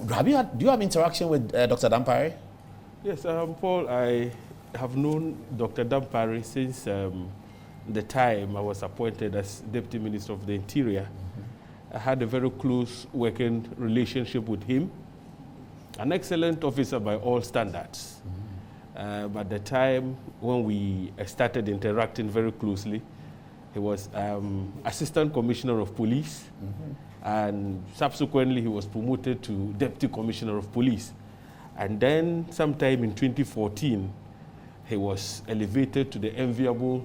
Do you have interaction with Dr. Dampare? Yes, Paul, I have known Dr. Dampare since the time I was appointed as Deputy Minister of the Interior. I had a very close working relationship with him. An excellent officer by all standards. At the time when we started interacting very closely, he was Assistant Commissioner of Police, and subsequently he was promoted to Deputy Commissioner of Police. And then sometime in 2014, he was elevated to the enviable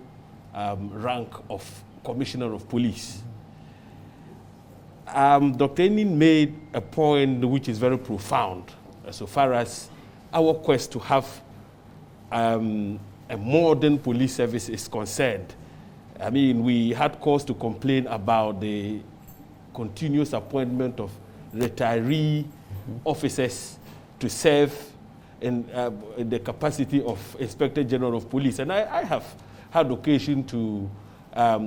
rank of Commissioner of Police. Dr. Enin made a point which is very profound so far as our quest to have a modern police service is concerned. I mean, we had cause to complain about the continuous appointment of retiree officers to serve in the capacity of Inspector General of Police. And I have had occasion to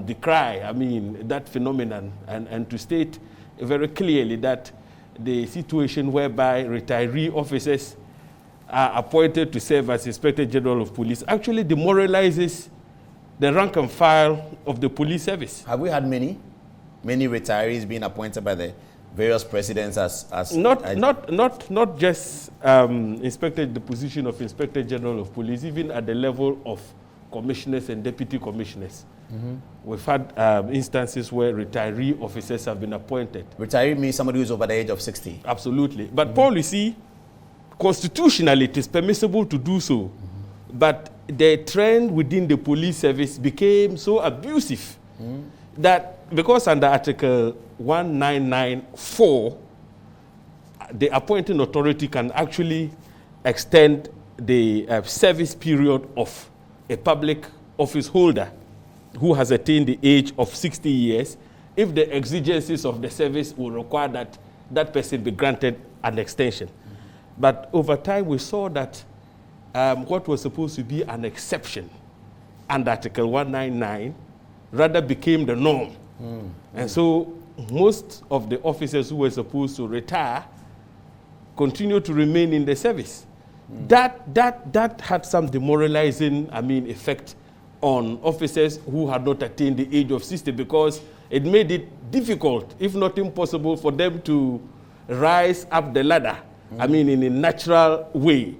decry, I mean, that phenomenon and to state very clearly that the situation whereby retiree officers are appointed to serve as Inspector General of Police actually demoralizes the rank and file of the police service. Have we had many retirees being appointed by the various presidents as not just the position of Inspector General of Police, even at the level of commissioners and deputy commissioners. We've had instances where retiree officers have been appointed. Retiree means somebody who's over the age of 60. Absolutely. But Paul, you see, constitutionally it is permissible to do so. But the trend within the police service became so abusive that because under Article 1994, the appointing authority can actually extend the service period of a public office holder who has attained the age of 60 years if the exigencies of the service will require that that person be granted an extension. But over time, we saw that what was supposed to be an exception under Article 199 rather became the norm. And so most of the officers who were supposed to retire continued to remain in the service. That had some demoralizing, effect on officers who had not attained the age of 60 because it made it difficult, if not impossible, for them to rise up the ladder, in a natural way.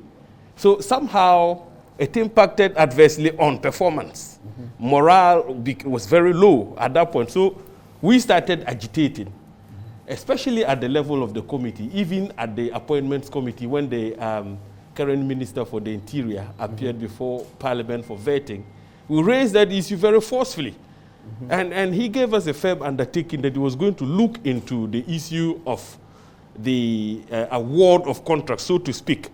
So somehow it impacted adversely on performance. Morale was very low at that point. So we started agitating, especially at the level of the committee, even at the appointments committee when the current Minister for the Interior appeared before Parliament for vetting. We raised that issue very forcefully. And he gave us a firm undertaking that he was going to look into the issue of the award of contracts, so to speak,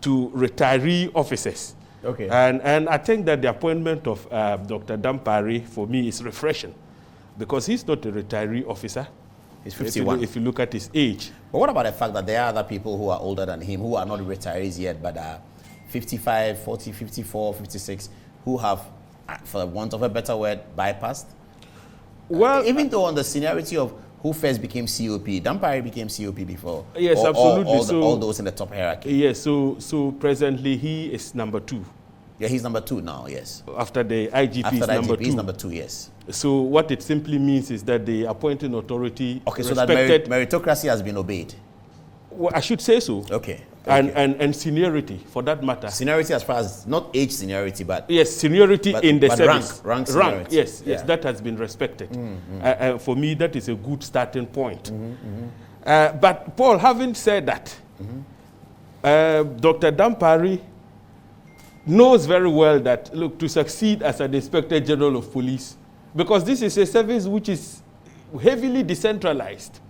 to retiree officers. Okay. And I think that the appointment of Dr. Dampare, for me, is refreshing because he's not a retiree officer. He's 51. If you look at his age. But what about the fact that there are other people who are older than him, who are not retirees yet, but are 55, 40, 54, 56, who have, for want of a better word, bypassed? Well, even though on the seniority of who first became COP, Dampare became COP before. Yes, absolutely. All those in the top hierarchy. Yes, so presently he is number 2. Yeah, he's number 2 now, yes. After the IGP After is the number IGP 2. is number 2, yes. So what it simply means is that the appointing authority so that meritocracy has been obeyed. Well, I should say so. Okay. And seniority, for that matter. Seniority as far as, not age seniority, but... Yes, seniority in the service. Rank seniority. Yes, that has been respected. For me, that is a good starting point. But Paul, having said that, Dr. Dampare knows very well that, look, to succeed as an Inspector General of Police, because this is a service which is heavily decentralized.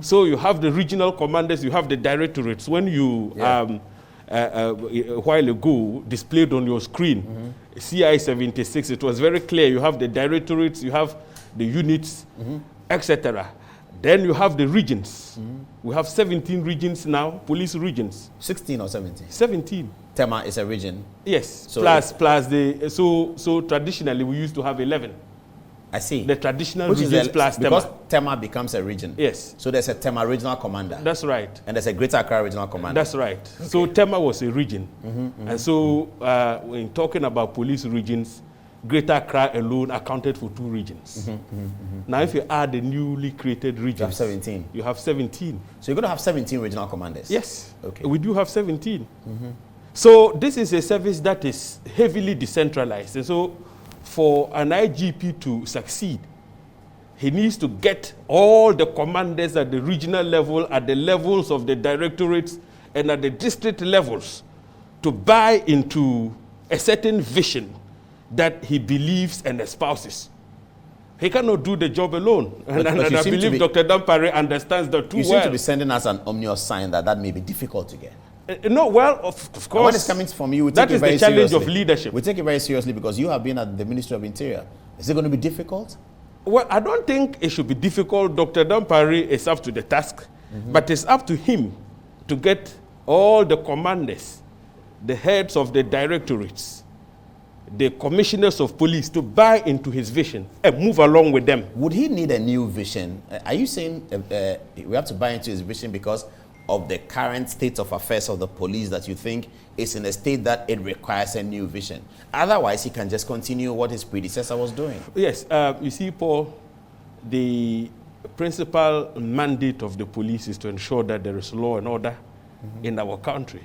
So you have the regional commanders, you have the directorates. When you, a while ago, displayed on your screen, CI 76, it was very clear. You have the directorates, you have the units, etc. Then you have the regions. We have 17 regions now, police regions. 16 or 17? 17. Tema is a region. Yes, so plus the, so traditionally we used to have 11. I see. The traditional Which regions is plus because Tema. Tema becomes a region. Yes. So there's a Tema regional commander. That's right. And there's a Greater Accra regional commander. That's right. Okay. So Tema was a region. And so when talking about police regions, Greater Accra alone accounted for 2 regions. Now if you add the newly created regions, you have 17. You have 17. So you're going to have 17 regional commanders? Yes. Okay. We do have 17. So this is a service that is heavily decentralized. And so for an IGP to succeed, he needs to get all the commanders at the regional level, at the levels of the directorates, and at the district levels to buy into a certain vision that he believes and espouses. He cannot do the job alone. And I believe Dr. Dampare understands that too well. You seem to be sending us an ominous sign that may be difficult to get. No, well, of course. And when it's coming from you, we take it very seriously. That is the challenge of leadership. We take it very seriously because you have been at the Ministry of Interior. Is it going to be difficult? Well, I don't think it should be difficult. Dr. Dampare is up to the task, but it's up to him to get all the commanders, the heads of the directorates, the commissioners of police to buy into his vision and move along with them. Would he need a new vision? Are you saying we have to buy into his vision because of the current state of affairs of the police that you think is in a state that it requires a new vision? Otherwise, he can just continue what his predecessor was doing. Yes. You see, Paul, the principal mandate of the police is to ensure that there is law and order in our country.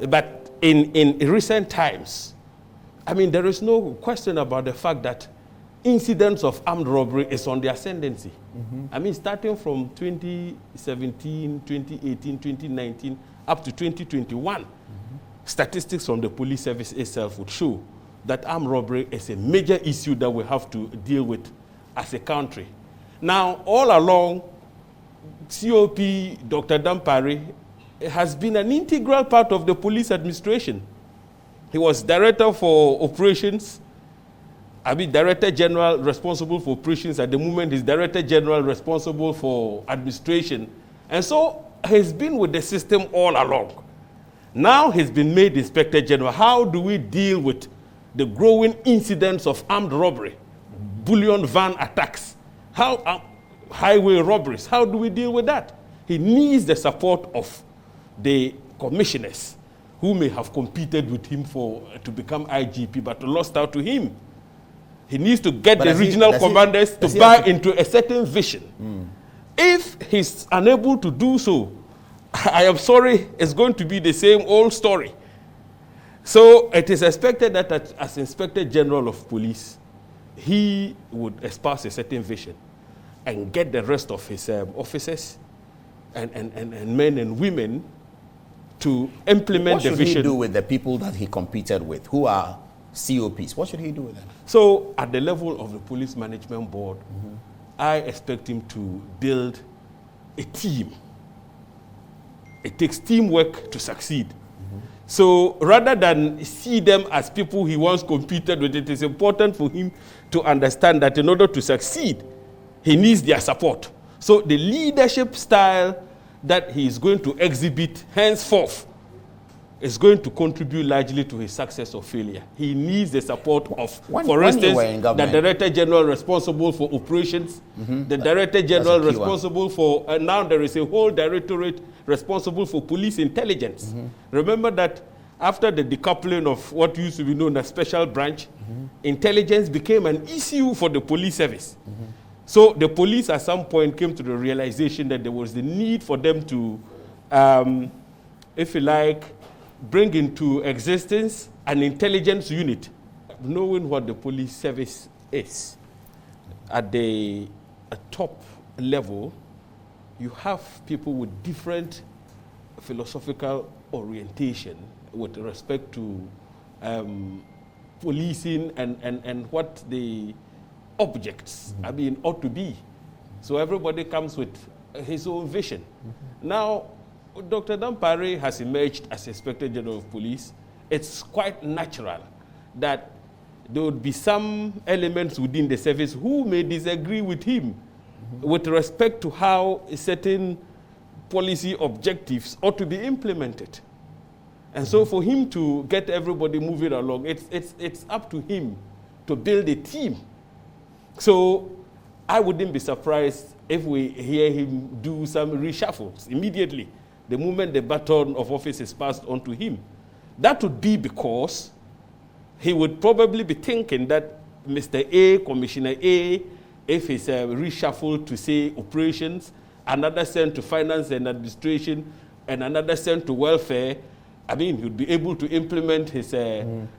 But in recent times, I mean, there is no question about the fact that incidents of armed robbery is on the ascendancy. I mean, starting from 2017, 2018, 2019, up to 2021, statistics from the police service itself would show that armed robbery is a major issue that we have to deal with as a country. Now, all along, COP Dr. Dampare has been an integral part of the police administration. He was director for operations. Director General responsible for operations. At the moment, he's Director General responsible for administration. And so he's been with the system all along. Now he's been made Inspector General. How do we deal with the growing incidents of armed robbery, bullion van attacks, highway robberies? How do we deal with that? He needs the support of the commissioners who may have competed with him to become IGP, but lost out to him. He needs to get the regional commanders to buy into a certain vision. If he's unable to do so, I am sorry, it's going to be the same old story. So it is expected that as Inspector General of Police, he would espouse a certain vision and get the rest of his officers and men and women to implement the vision. What should he do with the people that he competed with, who are COPs? What should he do with them? So at the level of the Police Management Board, I expect him to build a team. It takes teamwork to succeed. So rather than see them as people he once competed with, it is important for him to understand that in order to succeed, he needs their support. So the leadership style that he is going to exhibit henceforth is going to contribute largely to his success or failure. He needs the support of, for instance, the Director General responsible for operations, the Director General responsible for, and now there is a whole directorate responsible for police intelligence. Remember that after the decoupling of what used to be known as special branch, intelligence became an issue for the police service. So the police at some point came to the realization that there was the need for them to, if you like, bring into existence an intelligence unit, knowing what the police service is. At the top level, you have people with different philosophical orientation with respect to policing and what the objects, ought to be. So everybody comes with his own vision. Now, Dr. Dampare has emerged as Inspector General of Police. It's quite natural that there would be some elements within the service who may disagree with him with respect to how certain policy objectives ought to be implemented. And so for him to get everybody moving along, it's up to him to build a team So I wouldn't be surprised if we hear him do some reshuffles immediately, the moment the baton of office is passed on to him. That would be because he would probably be thinking that Mr. A, Commissioner A, if he's reshuffled to, say, operations, another sent to finance and administration, and another sent to welfare, I mean, he'd be able to implement his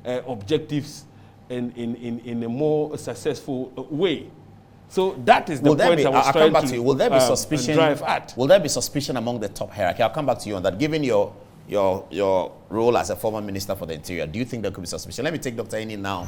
objectives in a more successful way. So that is the point I was trying to will there be suspicion, drive at. Will there be suspicion among the top hierarchy? I'll come back to you on that. Given your role as a former Minister for the Interior, do you think there could be suspicion? Let me take Dr. Ini now.